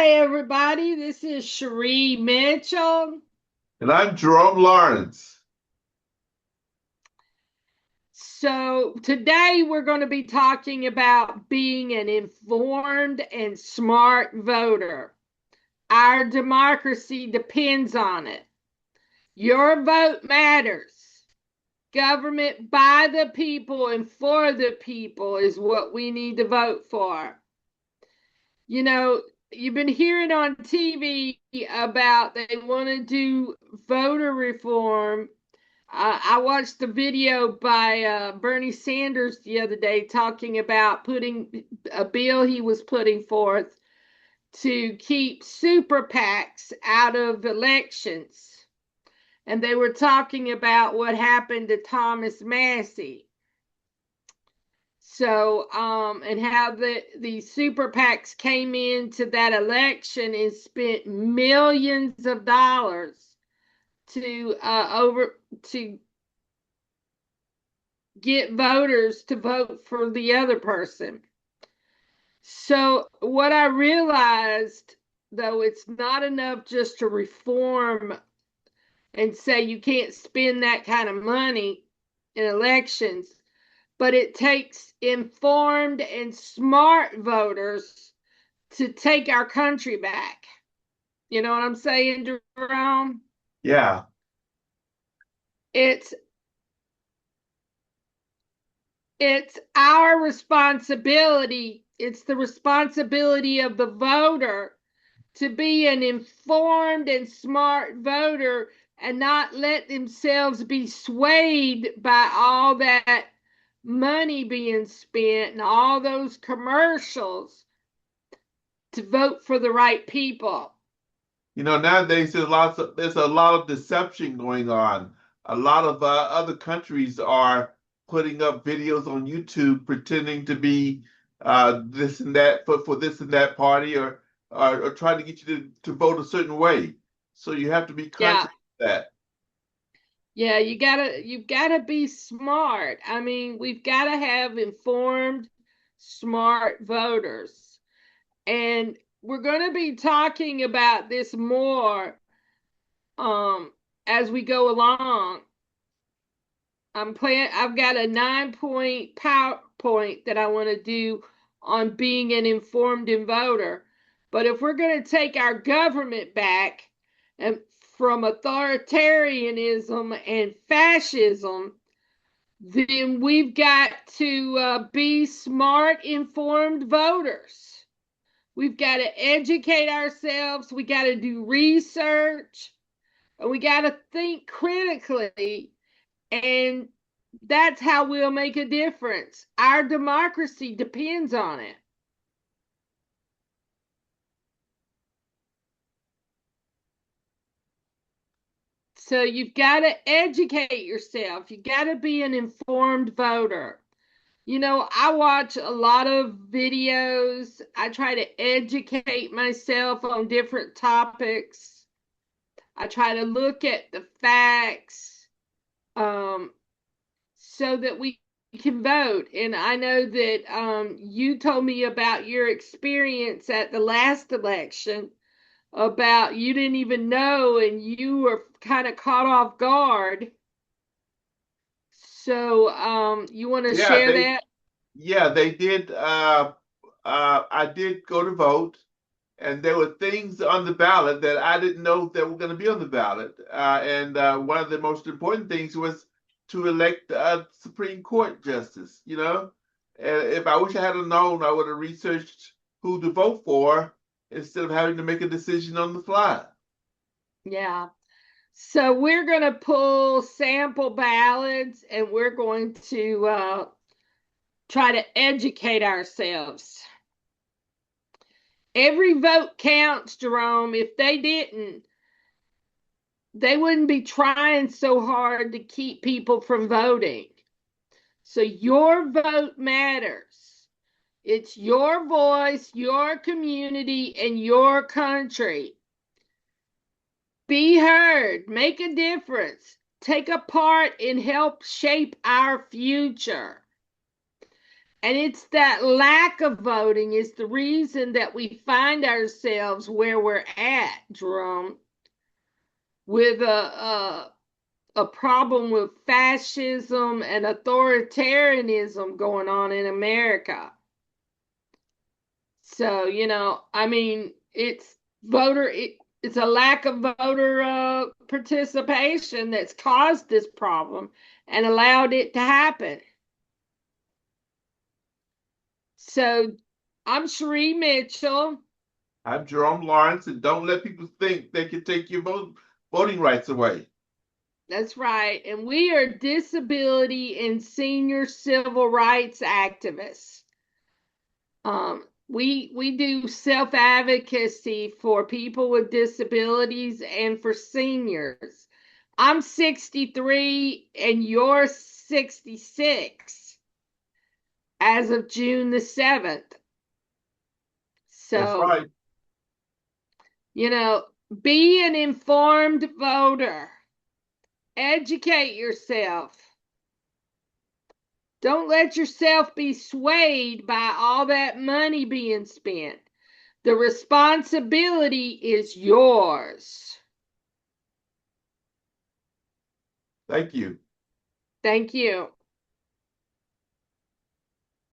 Hi, everybody. This is Cherie Mitchell. And I'm Jerome Lawrence. So, today we're going to be talking about being an informed and smart voter. Our democracy depends on it. Your vote matters. Government by the people and for the people is what we need to vote for. You know, you've been hearing on TV about they want to do voter reform. I watched a video by Bernie Sanders the other day talking about putting a bill he was putting forth to keep super PACs out of elections. And they were talking about what happened to Thomas Massie. So, and how the super PACs came into that election and spent millions of dollars to over to get voters to vote for the other person. So, what I realized, though, it's not enough just to reform and say you can't spend that kind of money in elections, but it takes informed and smart voters to take our country back. You know what I'm saying, Jerome? Yeah. It's it's our responsibility. It's the responsibility of the voter to be an informed and smart voter and not let themselves be swayed by all that money being spent and all those commercials to vote for the right people. Nowadays there's a lot of deception going on. A lot of other countries are putting up videos on YouTube pretending to be this and that for this and that party or trying to get you to vote a certain way. So you have to be Yeah. conscious of that. Yeah, you gotta be smart. I mean, we've gotta have informed, smart voters. And we're gonna be talking about this more as we go along. I've got a 9 point PowerPoint that I want to do on being an informed voter. But if we're gonna take our government back and from authoritarianism and fascism, then we've got to be smart, informed voters. We've got to educate ourselves. We got to do research. And we got to think critically. And that's how we'll make a difference. Our democracy depends on it. So you've got to educate yourself. You got to be an informed voter. I watch a lot of videos. I try to educate myself on different topics. I try to look at the facts um, so that we can vote. And I know that you told me about your experience at the last election about you didn't even know and you were kind of caught off guard. So you want to Yeah, share they that? yeah, they did I did go to vote. And there were things on the ballot that I didn't know that were going to be on the ballot. And one of the most important things was to elect a Supreme Court justice. And if I wish I had known, I would have researched who to vote for instead of having to make a decision on the fly. Yeah. So we're going to pull sample ballots and we're going to try to educate ourselves. Every vote counts, Jerome. If they didn't, they wouldn't be trying so hard to keep people from voting. So your vote matters. It's your voice, your community, and your country. Be heard, make a difference, take a part and help shape our future. And it's that lack of voting is the reason that we find ourselves where we're at, Jerome, with a problem with fascism and authoritarianism going on in America. So, I mean, it's a lack of voter participation that's caused this problem and allowed it to happen. So, I'm Cherie Mitchell. I'm Jerome Lawrence, and don't let people think they can take your voting rights away. That's right. And we are disability and senior civil rights activists. We do self advocacy for people with disabilities and for seniors. I'm 63 and you're 66 as of June the 7th. That's So, right. be an informed voter. Educate yourself. Don't let yourself be swayed by all that money being spent. The responsibility is yours. Thank you. Thank you.